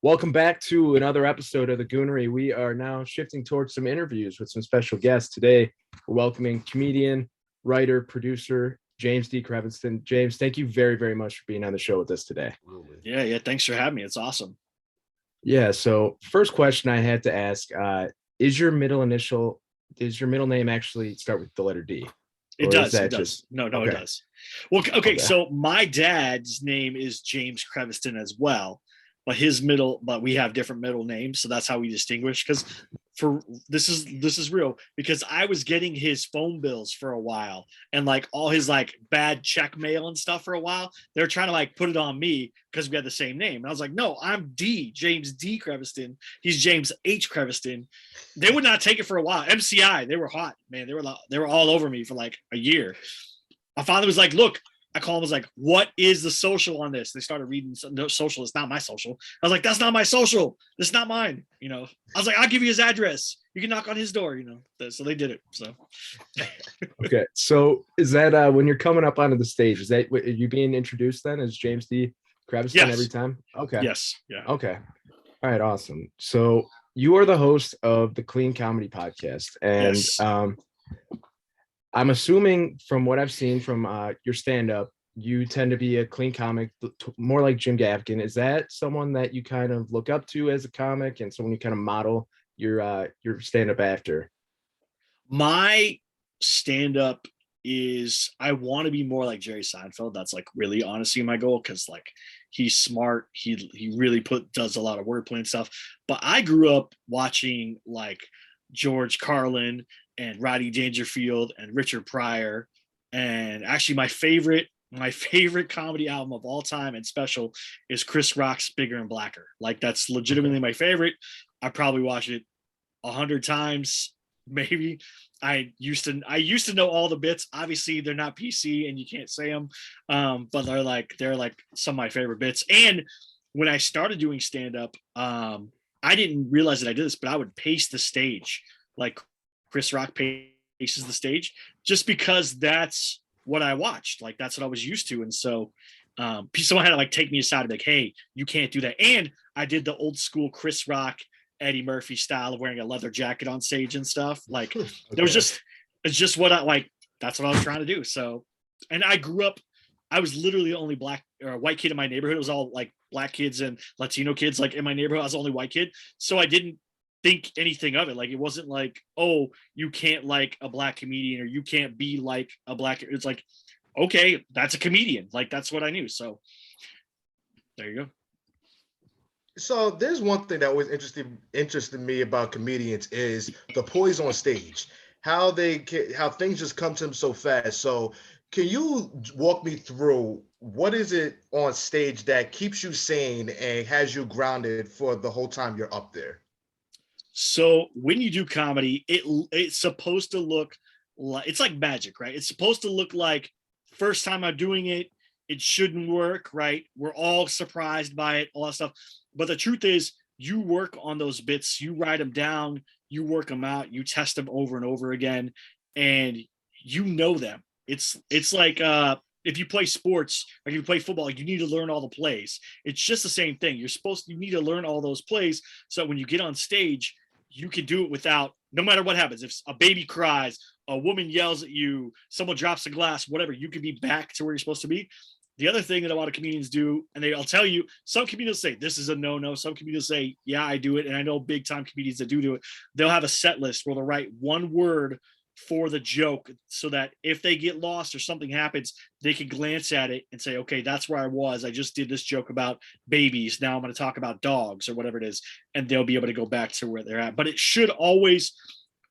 Welcome back to another episode of the Goonery. We are now shifting towards some interviews with some special guests. Today, we're welcoming comedian, writer, producer, James D Creviston. James, thank you very, very much for being on the show with us today. Yeah. Thanks for having me. It's awesome. Yeah. So, first question I had to ask: is your middle name actually start with the letter D? It does. It does. No, okay. It does. Well, okay. So my dad's name is James Creviston as well, but we have different middle names, so that's how we distinguish. Because this is real, because I was getting his phone bills for a while, and like all his like bad check mail and stuff for a while. They're trying to like put it on me because we had the same name, and I was like, no, I'm James D Creviston. He's James H Creviston. They would not take it for a while. MCI, they were hot, man. They were all over me for like a year. My father was like, look. I called him, was like, what is the social on this? They started reading, no, social, it's not my social. I was like, that's not my social. It's not mine. I was like, I'll give you his address. You can knock on his door, So they did it. So. Okay. So is that when you're coming up onto the stage, is that are you being introduced then as James D Creviston every time? Okay. Yes. Yeah. Okay. All right. Awesome. So you are the host of the Clean Comedy Podcast. And yes. I'm assuming from what I've seen from your stand-up, you tend to be a clean comic, more like Jim Gaffigan. Is that someone that you kind of look up to as a comic and someone you kind of model your stand-up after? My stand-up is, I want to be more like Jerry Seinfeld. That's like really honestly my goal, because like he's smart. He really does a lot of wordplay and stuff. But I grew up watching like George Carlin and Rodney Dangerfield and Richard Pryor. And actually my favorite comedy album of all time and special is Chris Rock's Bigger and Blacker. Like that's legitimately my favorite. I probably watched it 100 times, maybe. I used to know all the bits. Obviously they're not PC and you can't say them. But they're like some of my favorite bits. And when I started doing stand-up, I didn't realize that I did this, but I would pace the stage like Chris Rock paces the stage, just because that's what I watched. Like that's what I was used to. And so someone had to like take me aside and be like, hey, you can't do that. And I did the old school Chris Rock, Eddie Murphy style of wearing a leather jacket on stage and stuff. Like there was it's just what I like. That's what I was trying to do. So, and I grew up, I was literally the only black or white kid in my neighborhood. It was all like black kids and Latino kids. Like in my neighborhood, I was the only white kid. So I didn't think anything of it. Like it wasn't like, oh, you can't like a black comedian or you can't be like a black. It's like, okay, that's a comedian. Like that's what I knew. So there you go. So there's one thing that always interested me about comedians is the poise on stage, how things just come to them so fast. So can you walk me through what is it on stage that keeps you sane and has you grounded for the whole time you're up there? So when you do comedy, it's supposed to look like, it's like magic, right? It's supposed to look like first time I'm doing it, it shouldn't work, right? We're all surprised by it, all that stuff. But the truth is, you work on those bits, you write them down, you work them out, you test them over and over again, and you know them. It's like if you play sports, like if you play football, you need to learn all the plays. It's just the same thing. You need to learn all those plays so when you get on stage, you can do it without, no matter what happens. If a baby cries, a woman yells at you, someone drops a glass, whatever, you can be back to where you're supposed to be. The other thing that a lot of comedians do, and I'll tell you, some comedians say this is a no-no. Some comedians say, yeah, I do it. And I know big time comedians that do it. They'll have a set list where they'll write one word for the joke so that if they get lost or something happens, they can glance at it and say, okay, that's where I was. I just did this joke about babies. Now I'm going to talk about dogs or whatever it is. And they'll be able to go back to where they're at. But it should always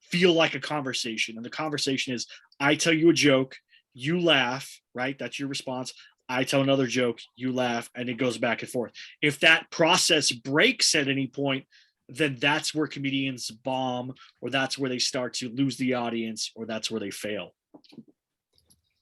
feel like a conversation. And the conversation is, I tell you a joke, you laugh, right? That's your response. I tell another joke, you laugh, and it goes back and forth. If that process breaks at any point, then that's where comedians bomb, or that's where they start to lose the audience, or that's where they fail.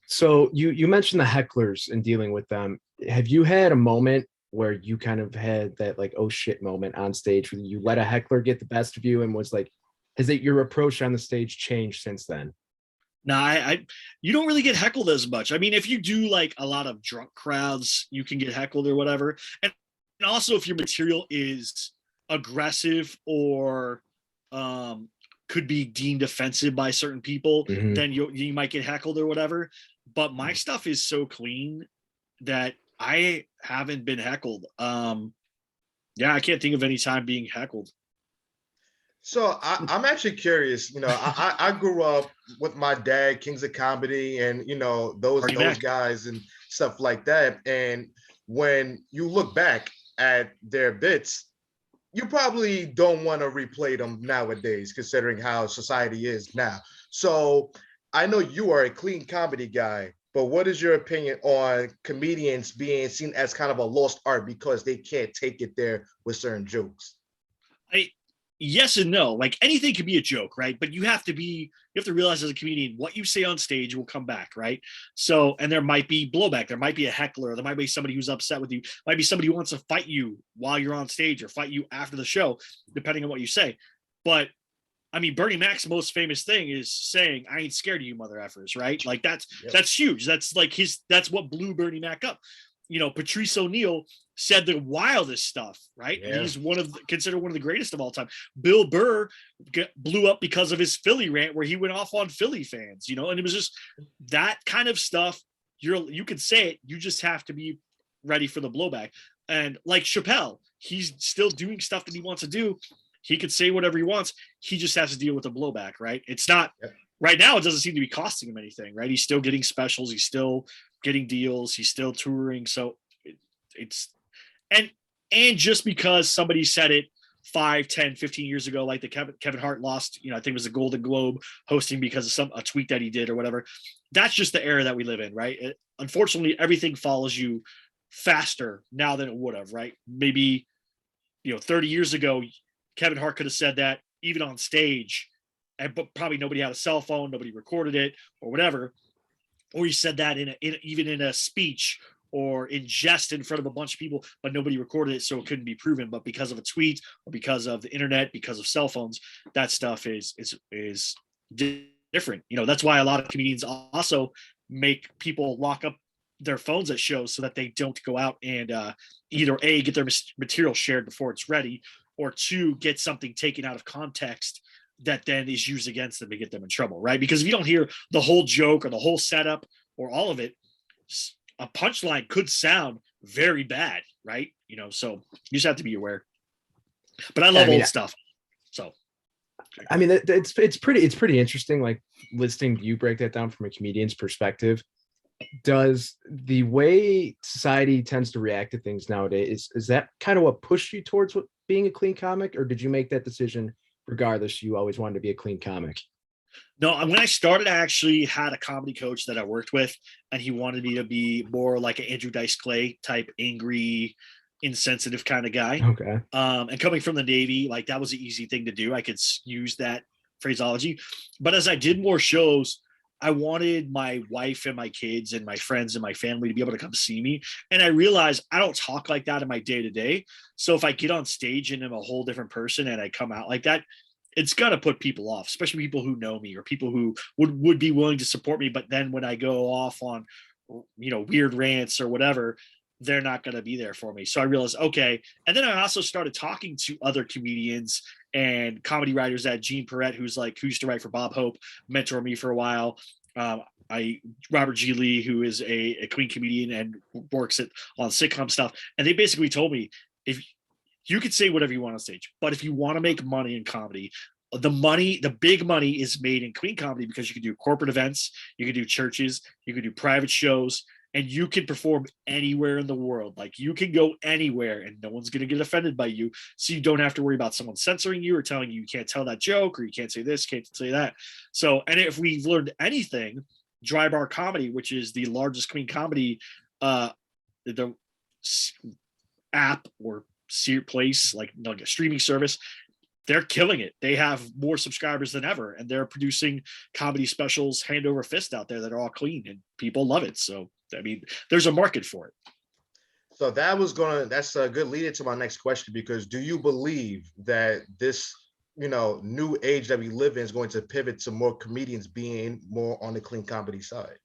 So you mentioned the hecklers and dealing with them. Have you had a moment where you kind of had that like, oh shit moment on stage where you let a heckler get the best of you and was like, has your approach on the stage changed since then? No, you don't really get heckled as much. I mean, if you do like a lot of drunk crowds, you can get heckled or whatever. And also if your material is aggressive or could be deemed offensive by certain people, Mhm. then you might get heckled or whatever. But my stuff is so clean that I haven't been heckled. Yeah, I can't think of any time being heckled. So I'm actually curious. I grew up with my dad, Kings of Comedy, and those Bernie those Mac. guys and stuff like that. And when you look back at their bits, you probably don't want to replay them nowadays, considering how society is now. So I know you are a clean comedy guy, but what is your opinion on comedians being seen as kind of a lost art because they can't take it there with certain jokes? I Yes and no. Like anything can be a joke, right? But you have to realize as a comedian what you say on stage will come back, right? So, and there might be blowback, there might be a heckler, there might be somebody who's upset with you, might be somebody who wants to fight you while you're on stage or fight you after the show, depending on what you say. But I mean, Bernie Mac's most famous thing is saying, "I ain't scared of you, mother effers," right? Like that's huge. That's like that's what blew Bernie Mac up. Patrice O'Neill said the wildest stuff, right? Yeah. And he's considered one of the greatest of all time. Bill Burr blew up because of his Philly rant where he went off on Philly fans, and it was just that kind of stuff. You can say it, you just have to be ready for the blowback. And like Chappelle, he's still doing stuff that he wants to do. He could say whatever he wants. He just has to deal with the blowback, right? It's not right now. It doesn't seem to be costing him anything, right? He's still getting specials. He's still getting deals. He's still touring. So it's and just because somebody said it 5, 10, 15 years ago, like the Kevin Hart lost, I think it was the Golden Globe hosting because of a tweet that he did or whatever. That's just the era that we live in, right? Unfortunately, everything follows you faster now than it would have, right? Maybe 30 years ago, Kevin Hart could have said that even on stage, but probably nobody had a cell phone, nobody recorded it or whatever. Or he said that even in a speech or in jest in front of a bunch of people, but nobody recorded it, so it couldn't be proven. But because of a tweet or because of the internet, because of cell phones, that stuff is different. That's why a lot of comedians also make people lock up their phones at shows so that they don't go out and either A, get their material shared before it's ready, or 2, get something taken out of context that then is used against them to get them in trouble, right? Because if you don't hear the whole joke or the whole setup or all of it, a punchline could sound very bad, right? So you just have to be aware. But I love old stuff. So I mean, it's pretty interesting, like listening you break that down from a comedian's perspective. Does the way society tends to react to things nowadays, is that kind of what pushed you towards being a clean comic, or did you make that decision regardless you always wanted to be a clean comic? No, when I started, I actually had a comedy coach that I worked with, and he wanted me to be more like an Andrew Dice Clay type, angry, insensitive kind of guy. Okay. And coming from the Navy, like that was an easy thing to do. I could use that phraseology. But as I did more shows, I wanted my wife and my kids and my friends and my family to be able to come see me. And I realized I don't talk like that in my day to day. So if I get on stage and I'm a whole different person and I come out like that, it's going to put people off, especially people who know me or people who would be willing to support me. But then when I go off on, weird rants or whatever, they're not going to be there for me. So I realized, okay. And then I also started talking to other comedians and comedy writers at Gene Perrette, who used to write for Bob Hope, mentored me for a while. Robert G. Lee, who is a clean comedian and works on sitcom stuff. And they basically told me, if you could say whatever you want on stage, but if you want to make money in comedy, the big money is made in clean comedy because you can do corporate events, you can do churches, you can do private shows, and you can perform anywhere in the world. Like you can go anywhere and no one's going to get offended by you. So you don't have to worry about someone censoring you or telling you can't tell that joke or you can't say this, can't say that. So, and if we've learned anything, Dry Bar Comedy, which is the largest clean comedy the app or place, like a streaming service, they're killing it. They have more subscribers than ever, and they're producing comedy specials hand over fist out there that are all clean, and people love it. So, I mean, there's a market for it. So that's a good lead into my next question, because do you believe that this, new age that we live in is going to pivot to more comedians being more on the clean comedy side?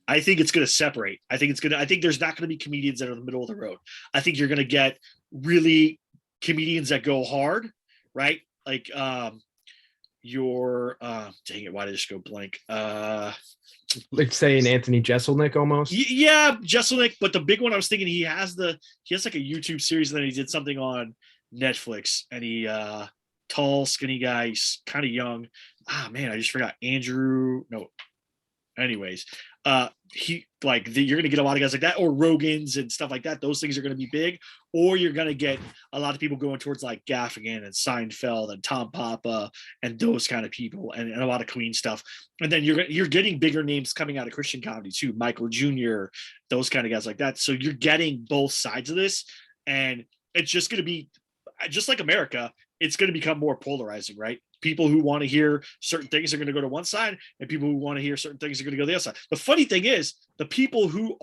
I think it's going to separate. I think there's not going to be comedians that are in the middle of the road. I think you're going to get really comedians that go hard, right? Like dang it, why did I just go blank? Like saying Anthony Jeselnik almost. Yeah, Jeselnik, but the big one I was thinking he has like a YouTube series, and then he did something on Netflix, and he tall, skinny guy, he's kind of young. Ah man, I just forgot. Andrew, no. Anyways, you're gonna get a lot of guys like that, or Rogans and stuff like that. Those things are gonna be big, or you're gonna get a lot of people going towards like Gaffigan and Seinfeld and Tom Papa and those kind of people, and a lot of clean stuff. And then you're getting bigger names coming out of Christian comedy too, Michael Jr., those kind of guys like that. So you're getting both sides of this, and it's just gonna be just like America. It's going to become more polarizing, right? People who want to hear certain things are going to go to one side, and people who want to hear certain things are going to go to the other side. The funny thing is, the people who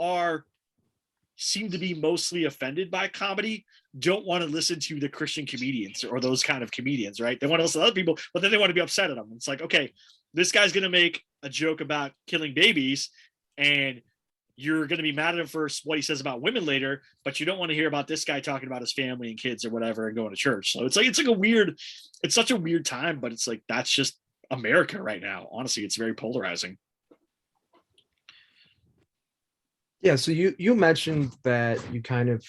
seem to be mostly offended by comedy don't want to listen to the Christian comedians or those kind of comedians, right? They want to listen to other people, but then they want to be upset at them. It's like, okay, this guy's going to make a joke about killing babies, and you're going to be mad at him for what he says about women later, but you don't want to hear about this guy talking about his family and kids or whatever and going to church. So it's such a weird time, but it's like, that's just America right now. Honestly, it's very polarizing. Yeah. So you mentioned that you kind of,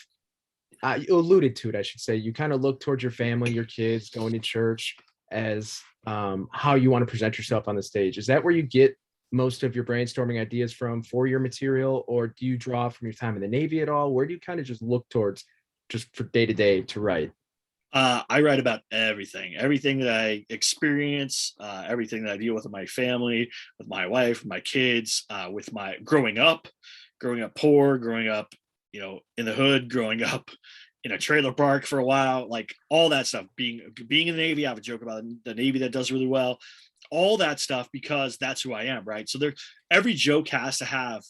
you alluded to it, I should say. You kind of look towards your family, your kids, going to church as how you want to present yourself on the stage. Is that where you get most of your brainstorming ideas from for your material, or do you draw from your time in the Navy at all? Where do you kind of just look towards just for day to day to write? I write about everything that I experience, everything that I deal with my family, with my wife, my kids, with my growing up poor, growing up, in the hood, growing up in a trailer park for a while, like all that stuff. Being in the Navy, I have a joke about the Navy that does really well. All that stuff, because that's who I am, right? So every joke has to have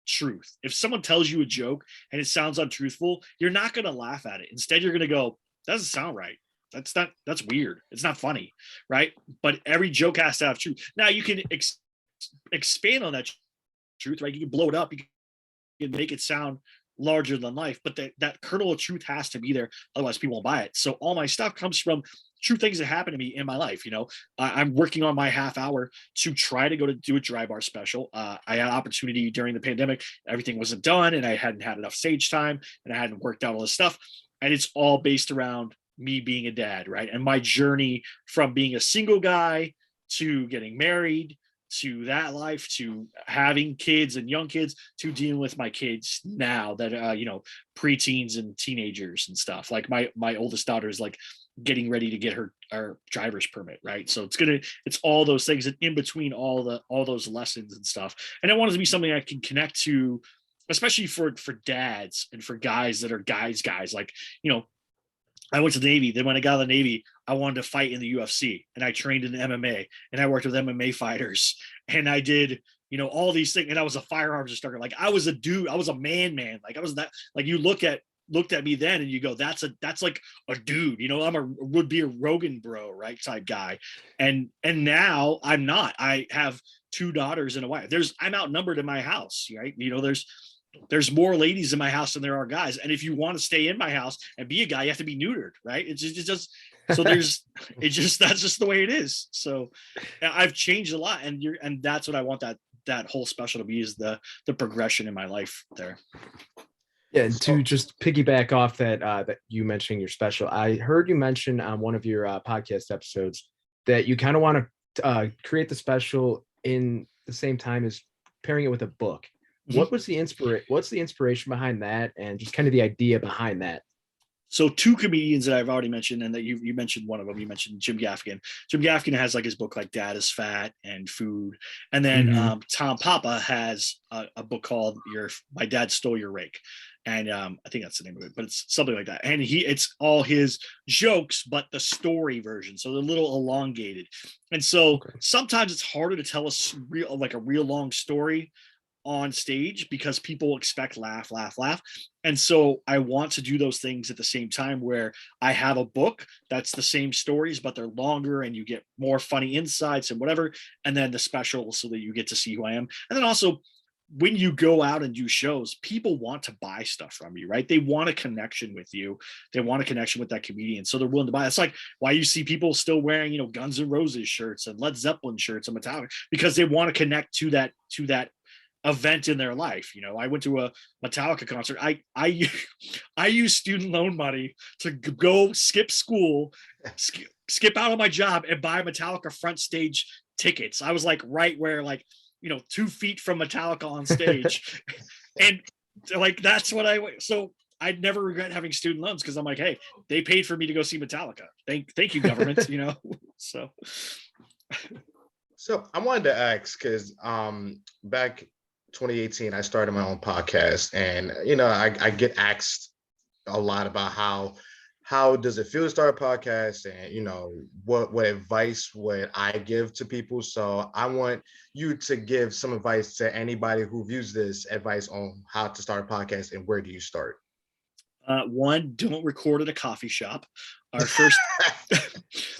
truth. If someone tells you a joke and it sounds untruthful, you're not going to laugh at it. Instead, you're going to go, that doesn't sound right. That's weird. It's not funny, right? But every joke has to have truth. Now you can expand on that truth, right? You can blow it up. You can make it sound larger than life, but that kernel of truth has to be there. Otherwise people won't buy it. So all my stuff comes from true things that happen to me in my life. I'm working on my half hour to try to go to do a dry bar special. I had opportunity during the pandemic. Everything wasn't done, and I hadn't had enough stage time, and I hadn't worked out all this stuff. And it's all based around me being a dad, right? And my journey from being a single guy to getting married, to that life, to having kids and young kids, to dealing with my kids now that preteens and teenagers and stuff. Like my oldest daughter is like getting ready to get her driver's permit, right? So it's all those things, and in between all those lessons and stuff. And I want it to be something I can connect to, especially for dads and for guys that are guys. Like, I went to the Navy. Then when I got out of the Navy, I wanted to fight in the UFC, and I trained in MMA, and I worked with MMA fighters, and I did, all these things. And I was a firearms instructor. Like, I was a dude. I was a man. Like, I was that. Like, you looked at me then and you go, that's like a dude, would be a Rogan bro, right? Type guy. And now I'm not. I have 2 daughters and a wife. I'm outnumbered in my house, right? There's more ladies in my house than there are guys. And if you want to stay in my house and be a guy, you have to be neutered, right? It's just so that's just the way it is. So I've changed a lot, and that's what I want that whole special to be, is the progression in my life there. Yeah, and to just piggyback off that you mentioning your special, I heard you mention on one of your podcast episodes that you kind of want to create the special in the same time as pairing it with a book. Mm-hmm. What's the inspiration behind that, and just kind of the idea behind that? So 2 comedians that I've already mentioned, and that you mentioned one of them. You mentioned Jim Gaffigan. Jim Gaffigan has like his book like Dad is Fat and Food, and then Tom Papa has a book called My Dad Stole Your Rake, and I think that's the name of it, but it's something like that. And it's all his jokes, but the story version, so they're a little elongated. And so sometimes it's harder to tell a real long story on stage, because people expect laugh. And so I want to do those things at the same time, where I have a book that's the same stories, but they're longer and you get more funny insights and whatever. And then the special, so that you get to see who I am. And then also when you go out and do shows, people want to buy stuff from you, right? They want a connection with you. They want a connection with that comedian. So they're willing to buy. It's like why you see people still wearing, you know, Guns N' Roses shirts and Led Zeppelin shirts and Metallica, because they want to connect to that event in their life. You know, I went to a Metallica concert. I use student loan money to go skip school, skip out on my job and buy Metallica front stage tickets. I was like right where, like, you know, 2 feet from Metallica on stage. And like, that's what so I'd never regret having student loans, because I'm like, hey, they paid for me to go see Metallica. Thank you, government, you know? So I wanted to ask, because back 2018, I started my own podcast, and you know, I get asked a lot about how does it feel to start a podcast, and you know, what advice would I give to people. So I want you to give some advice to anybody who views this advice on how to start a podcast, and where do you start? One, don't record at a coffee shop. Our first,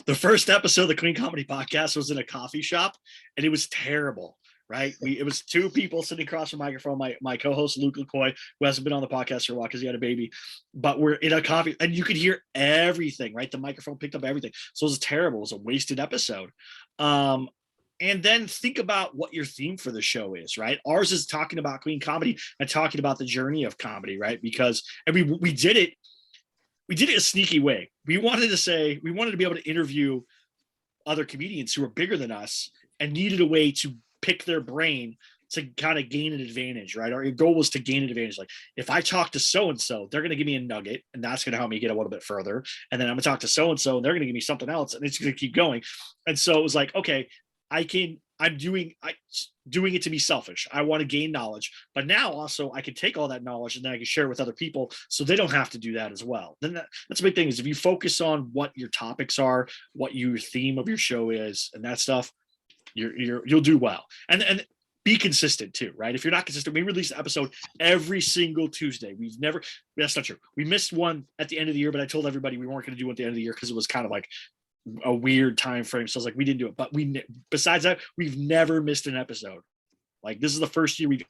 the first episode of the Clean Comedy Podcast was in a coffee shop, and it was terrible. Right, it was 2 people sitting across from the microphone. My co-host Luke LaCoy, who hasn't been on the podcast for a while because he had a baby, but we're in a coffee, and you could hear everything. Right, the microphone picked up everything, so it was terrible. It was a wasted episode. And then think about what your theme for the show is. Right, ours is talking about clean comedy and talking about the journey of comedy. Right, because and we did it a sneaky way. We wanted to be able to interview other comedians who were bigger than us and needed a way to pick their brain to kind of gain an advantage, right? Our goal was to gain an advantage. Like, if I talk to so-and-so, they're going to give me a nugget, and that's going to help me get a little bit further. And then I'm going to talk to so-and-so, and they're going to give me something else, and it's going to keep going. And so it was like, okay, I'm doing it to be selfish. I want to gain knowledge, but now also I can take all that knowledge and then I can share it with other people, so they don't have to do that as well. Then that's a big thing, is if you focus on what your topics are, what your theme of your show is, and that stuff, you'll do well. And be consistent too, right? If you're not consistent, we release an episode every single Tuesday. That's not true. We missed one at the end of the year, but I told everybody we weren't going to do it at the end of the year because it was kind of like a weird time frame. So I was like, we didn't do it. But besides that, we've never missed an episode. Like, this is the first year we've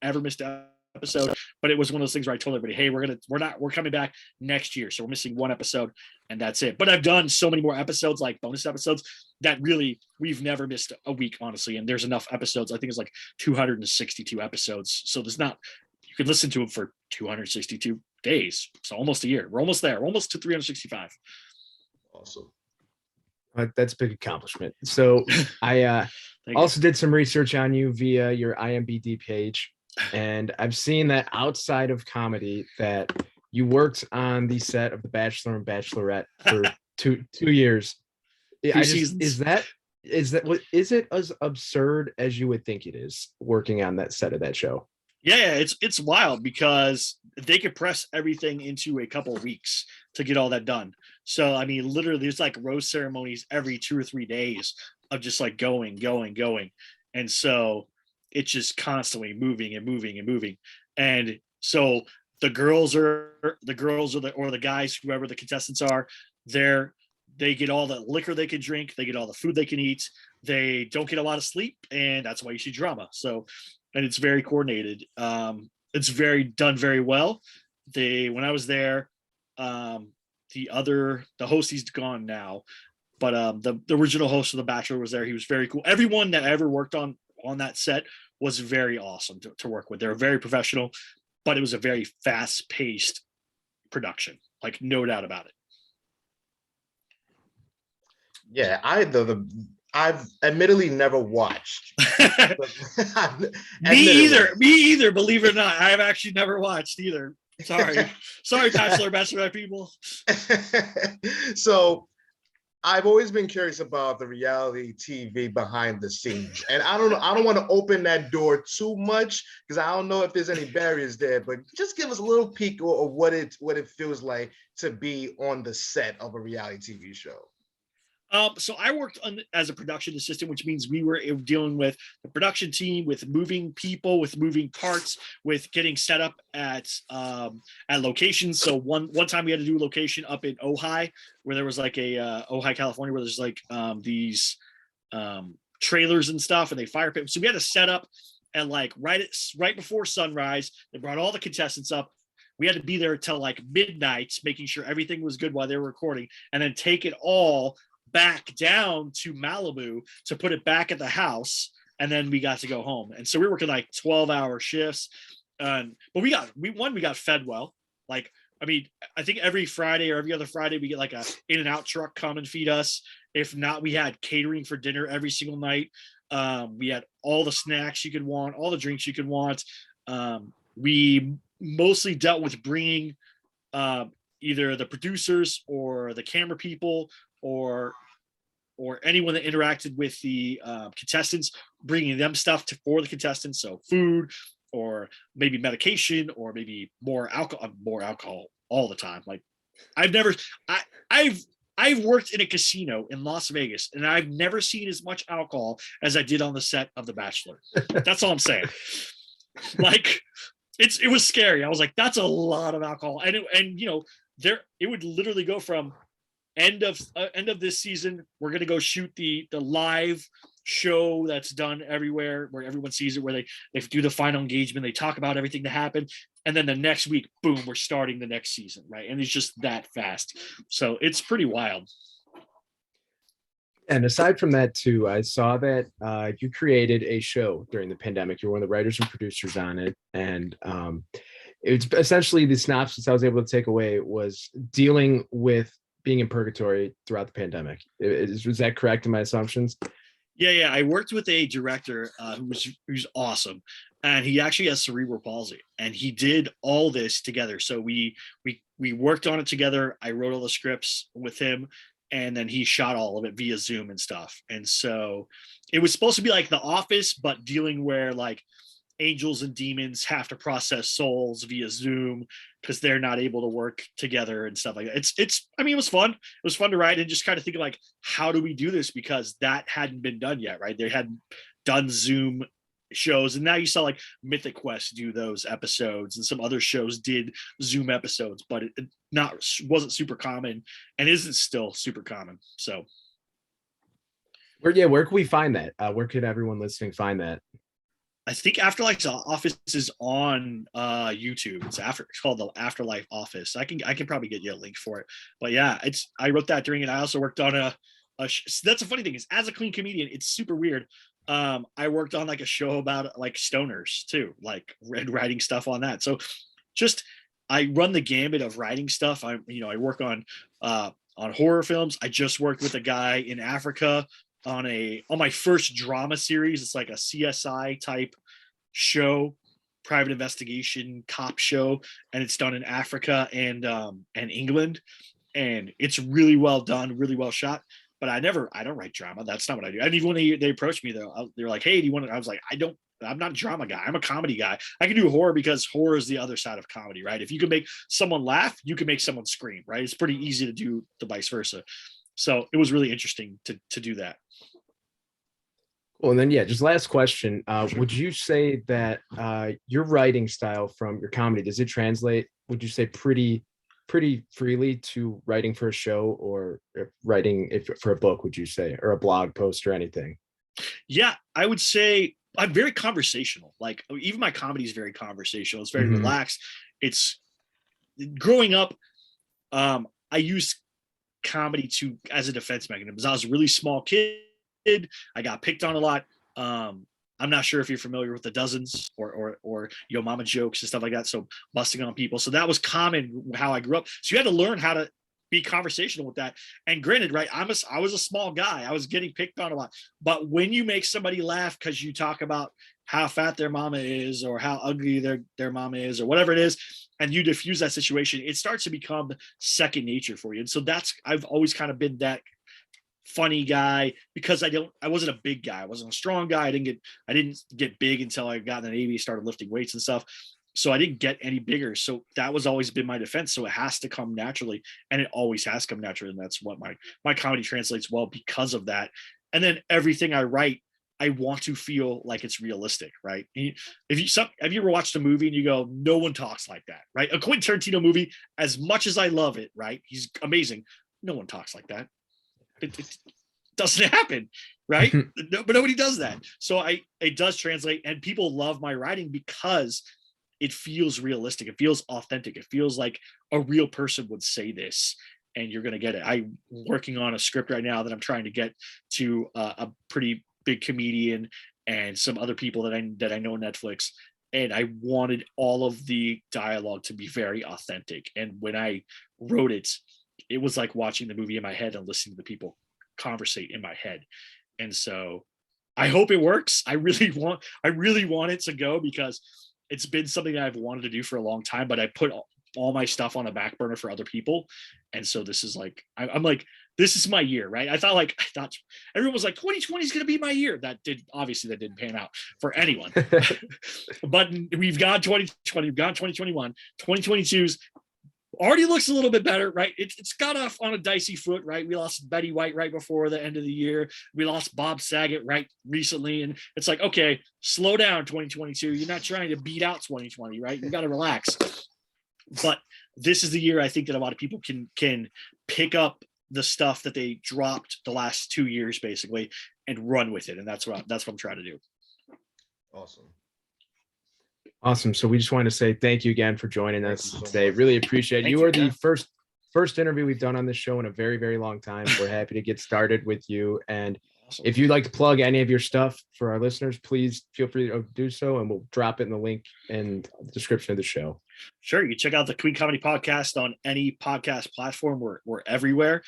ever missed an episode, but it was one of those things where I told everybody, hey, we're coming back next year, so we're missing one episode, and that's it. But I've done so many more episodes, like bonus episodes, that really we've never missed a week, honestly. And there's enough episodes. I think it's like 262 episodes, so there's not, you can listen to them for 262 days, so almost a year. We're almost there. We're almost to 365. Awesome. That's a big accomplishment. So I also did some research on you via your IMDb page, and I've seen that outside of comedy that you worked on the set of The Bachelor and Bachelorette for two years. Is it as absurd as you would think it is, working on that set of that show? Yeah, it's wild, because they could press everything into a couple of weeks to get all that done. So I mean, literally, there's like rose ceremonies every 2 or 3 days of just like going, and so it's just constantly moving. And so the girls or the guys, whoever the contestants are, they get all the liquor they can drink, they get all the food they can eat, they don't get a lot of sleep, and that's why you see drama. So, and it's very coordinated. It's done very well. When I was there, the host, he's gone now, but the original host of The Bachelor was there. He was very cool. Everyone that ever worked on that set was very awesome to work with. They were very professional, but it was a very fast-paced production, like no doubt about it. Yeah, I've admittedly never watched. Me either. Believe it or not, I've actually never watched either. Sorry, Bachelorette people. So I've always been curious about the reality TV behind the scenes, and I don't want to open that door too much because I don't know if there's any barriers there. But just give us a little peek of what it feels like to be on the set of a reality TV show. So I worked as a production assistant, which means we were dealing with the production team, with moving people, with moving parts, with getting set up at locations. So one time we had to do a location up in Ojai, where there was like a Ojai, California, where there's like these trailers and stuff, and they fire pit. So we had to set up and like right before sunrise, they brought all the contestants up. We had to be there till like midnight, making sure everything was good while they were recording, and then take it all back down to Malibu to put it back at the house. And then we got to go home. And so we were working like 12-hour shifts. But we got fed well. Like, I mean, I think every Friday or every other Friday, we get like a In-N-Out truck come and feed us. If not, we had catering for dinner every single night. We had all the snacks you could want, all the drinks you could want. We mostly dealt with bringing either the producers or the camera people or anyone that interacted with the contestants, bringing them stuff for the contestants. So food or maybe medication or maybe more alcohol all the time. Like I've worked in a casino in Las Vegas, and I've never seen as much alcohol as I did on the set of The Bachelor. That's all I'm saying. Like, it was scary. I was like, that's a lot of alcohol. And it would literally go from end of this season, we're going to go shoot the live show that's done everywhere where everyone sees it, where they do the final engagement, they talk about everything that happened, and then the next week, boom, we're starting the next season, right? And it's just that fast. So it's pretty wild. And aside from that too, I saw that you created a show during the pandemic. You're one of the writers and producers on it, and it's essentially the synopsis I was able to take away was dealing with being in purgatory throughout the pandemic. Was that correct in my assumptions? Yeah. I worked with a director who's awesome, and he actually has cerebral palsy, and he did all this together. So we worked on it together. I wrote all the scripts with him, and then he shot all of it via Zoom and stuff. And so it was supposed to be like The Office, but dealing where like angels and demons have to process souls via Zoom because they're not able to work together and stuff like that. I mean, it was fun. It was fun to write and just kind of think of like, how do we do this? Because that hadn't been done yet, right? They hadn't done Zoom shows. And now you saw like Mythic Quest do those episodes, and some other shows did Zoom episodes, but it wasn't super common and isn't still super common. So where can we find that? Where could everyone listening find that? I think Afterlife's Office is on YouTube. It's called the Afterlife Office. I can probably get you a link for it. But yeah, I wrote that during it. I also worked on that's a funny thing is, as a clean comedian, it's super weird. I worked on like a show about like stoners too, like writing stuff on that. So just I run the gambit of writing stuff. I work on horror films. I just worked with a guy in Africa on my first drama series. It's like a CSI type show, private investigation cop show, and it's done in Africa and England, and it's really well done, really well shot. But I don't write drama. That's not what I do. And even when they approached me though, they were like, "Hey, do you want to?" I was like, I'm not a drama guy. I'm a comedy guy. I can do horror because horror is the other side of comedy, right? If you can make someone laugh, you can make someone scream, right? It's pretty easy to do the vice versa. So it was really interesting to do that. Well, and then, yeah, just last question. Would you say that your writing style from your comedy, does it translate, would you say pretty freely to writing for a show or writing for a book, would you say, or a blog post or anything? Yeah, I would say I'm very conversational. Like even my comedy is very conversational. It's very relaxed. It's growing up. I used comedy as a defense mechanism because I was a really small kid. I got picked on a lot. I'm not sure if you're familiar with the dozens or Yo Mama jokes and stuff like that. So busting on people. So that was common how I grew up. So you had to learn how to be conversational with that. And granted, right, I was a small guy. I was getting picked on a lot. But when you make somebody laugh because you talk about how fat their mama is or how ugly their mama is or whatever it is, and you diffuse that situation, it starts to become second nature for you. And so I've always kind of been that funny guy because I wasn't a big guy. I wasn't a strong guy. I didn't get big until I got in the Navy, started lifting weights and stuff. So I didn't get any bigger. So that was always been my defense. So it has to come naturally, and it always has come naturally. And that's what my comedy translates well because of that. And then everything I write, I want to feel like it's realistic, right? Have you ever watched a movie and you go, no one talks like that, right? A Quentin Tarantino movie, as much as I love it, right? He's amazing. No one talks like that. It doesn't happen, right? No, but nobody does that. So it does translate, and people love my writing because it feels realistic. It feels authentic. It feels like a real person would say this, and you're going to get it. I'm working on a script right now that I'm trying to get to a pretty big comedian and some other people that I know on Netflix. And I wanted all of the dialogue to be very authentic. And when I wrote it, it was like watching the movie in my head and listening to the people conversate in my head. And so I hope it works. I really want it to go, because it's been something that I've wanted to do for a long time, but I put all my stuff on a back burner for other people. And so this is like, I'm like, this is my year, right? I thought everyone was like, 2020 is going to be my year. That didn't pan out for anyone. But we've got 2020, we've got 2021, 2022's already looks a little bit better, right? It's got off on a dicey foot, right? We lost Betty White right before the end of the year. We lost Bob Saget right recently. And it's like, okay, slow down 2022. You're not trying to beat out 2020, right? You got to relax. But this is the year I think that a lot of people can pick up the stuff that they dropped the last 2 years basically and run with it. And that's what I'm trying to do. Awesome. So we just wanted to say thank you again for joining us today. Really appreciate it. You are the first interview we've done on this show in a very, very long time. We're happy to get started with you. And if you'd like to plug any of your stuff for our listeners, please feel free to do so, and we'll drop it in the link in the description of the show. Sure. You check out the Queen Comedy Podcast on any podcast platform. We're everywhere.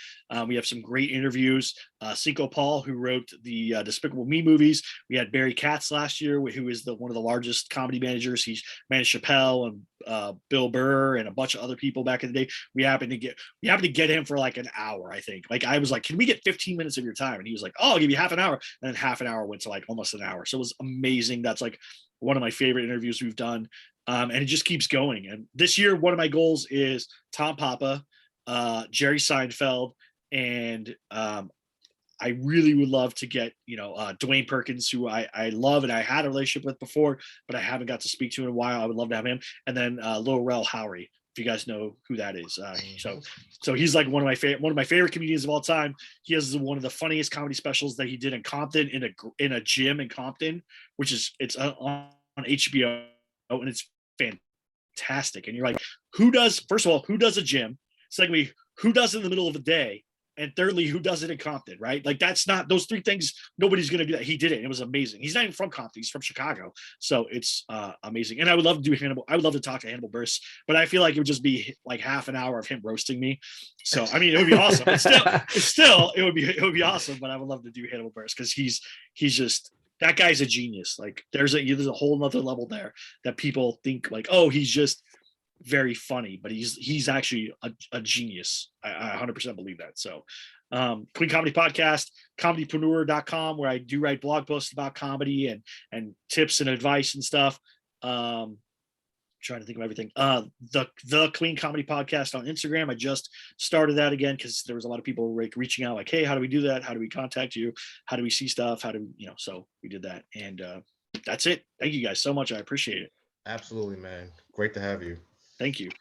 We have some great interviews. Cinco Paul, who wrote the Despicable Me movies. We had Barry Katz last year, who is one of the largest comedy managers. He's managed Chappelle and Bill Burr and a bunch of other people back in the day. We happened to get him for like an hour, I think. Like I was like, can we get 15 minutes of your time? And he was like, oh, I'll give you half an hour. And then half an hour went to like almost an hour. So it was amazing. That's like one of my favorite interviews we've done. And it just keeps going. And this year, one of my goals is Tom Papa, Jerry Seinfeld, and I really would love to get, Dwayne Perkins, who I love and I had a relationship with before, but I haven't got to speak to in a while. I would love to have him. And then Lil Rel Howery, if you guys know who that is. So he's like one of my favorite comedians of all time. He has one of the funniest comedy specials that he did in Compton, in a gym in Compton, it's on HBO, and it's fantastic. And you're like, first of all, who does a gym? Secondly, who does it in the middle of the day? And thirdly, who does it in Compton, right? Like that's not those three things. Nobody's going to do that. He did it. It was amazing. He's not even from Compton. He's from Chicago. So it's amazing. And I would love to do Hannibal. I would love to talk to Hannibal Buress, but I feel like it would just be like half an hour of him roasting me. So, I mean, it would be awesome. It would be awesome, but I would love to do Hannibal Buress because he's just, that guy's a genius. Like there's a whole nother level there that people think like, oh, he's just very funny, but he's actually a genius. I 100% believe that. So Queen Comedy Podcast, comedypreneur.com, where I do write blog posts about comedy and tips and advice and stuff. Trying to think of everything. The Queen Comedy Podcast on Instagram. I just started that again because there was a lot of people reaching out like, hey, how do we do that? How do we contact you? How do we see stuff? How do we, so we did that. And that's it. Thank you guys so much. I appreciate it. Absolutely, man. Great to have you. Thank you.